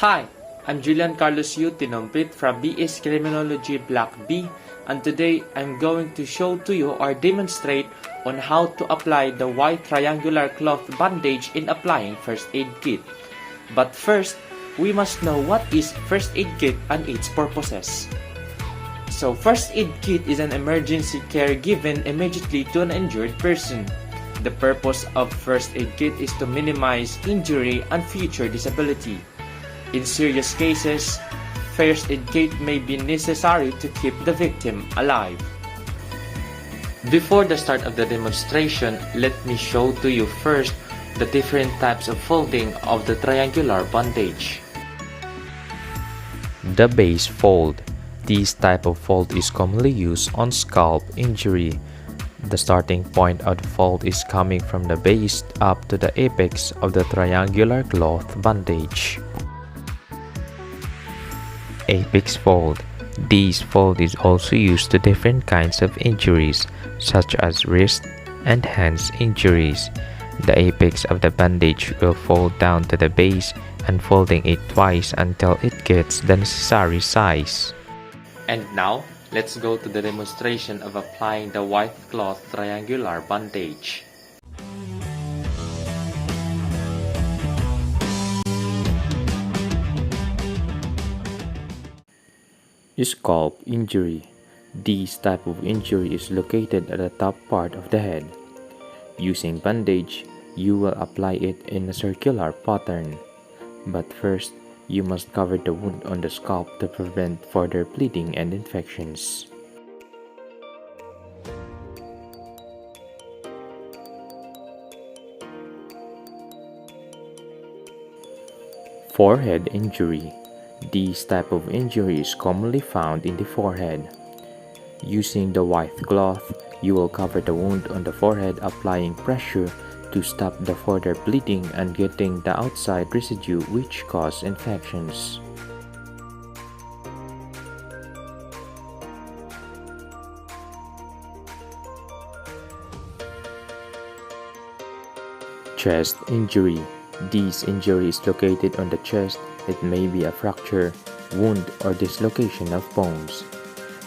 Hi, I'm Julian Carlos Yu Tinompit from BS Criminology Block B, and today I'm going to show to you or demonstrate on how to apply the white triangular cloth bandage in applying first aid kit. But first, we must know what is first aid kit and its purposes. So first aid kit is an emergency care given immediately to an injured person. The purpose of first aid kit is to minimize injury and future disability. In serious cases, first aid kit may be necessary to keep the victim alive. Before the start of the demonstration, let me show to you first the different types of folding of the triangular bandage. The base fold. This type of fold is commonly used on scalp injury. The starting point of the fold is coming from the base up to the apex of the triangular cloth bandage. Apex fold. This fold is also used to different kinds of injuries such as wrist and hands injuries. The apex of the bandage will fold down to the base and folding it twice until it gets the necessary size. And now, let's go to the demonstration of applying the white cloth triangular bandage. Scalp injury. This type of injury is located at the top part of the head. Using bandage, you will apply it in a circular pattern. But first, you must cover the wound on the scalp to prevent further bleeding and infections. Forehead injury. This type of injury is commonly found in the forehead. Using the white cloth, you will cover the wound on the forehead, applying pressure to stop the further bleeding and getting the outside residue which cause infections. Chest injury. This injury is located on the chest. It may be a fracture, wound, or dislocation of bones.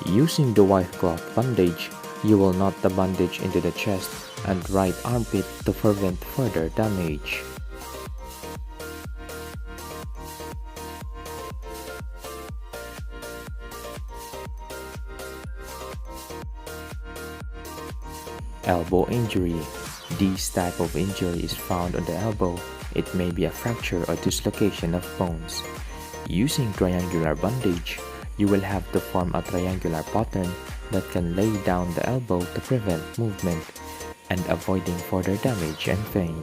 Using the white cloth bandage, you will knot the bandage into the chest and right armpit to prevent further damage. Elbow injury. This type of injury is found on the elbow. It may be a fracture or dislocation of bones. Using triangular bandage, you will have to form a triangular pattern that can lay down the elbow to prevent movement and avoiding further damage and pain.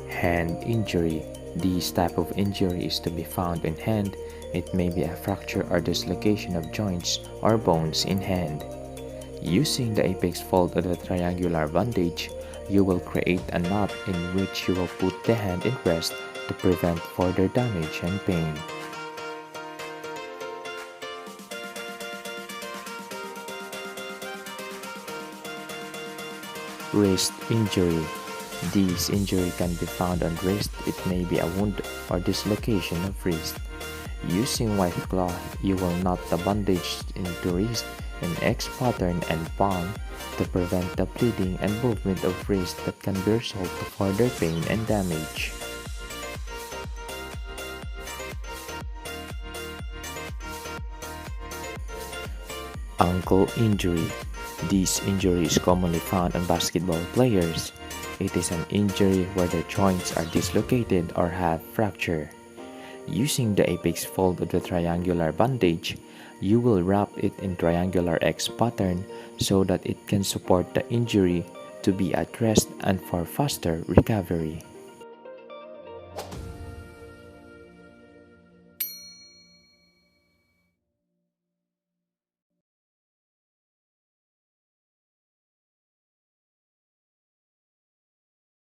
Hand injury. This type of injury is to be found in hand. It may be a fracture or dislocation of joints or bones in hand. Using the apex fold of the triangular bandage, you will create a knot in which you will put the hand in rest to prevent further damage and pain. Wrist injury. This injury can be found on wrist. It may be a wound or dislocation of wrist. Using white cloth, you will knot the bandage into wrist in X pattern and palm to prevent the bleeding and movement of wrist that can be result to further pain and damage. Ankle injury. This injury is commonly found on basketball players. It is an injury where the joints are dislocated or have fracture. Using the apex fold of the triangular bandage, you will wrap it in triangular X pattern so that it can support the injury to be at rest and for faster recovery.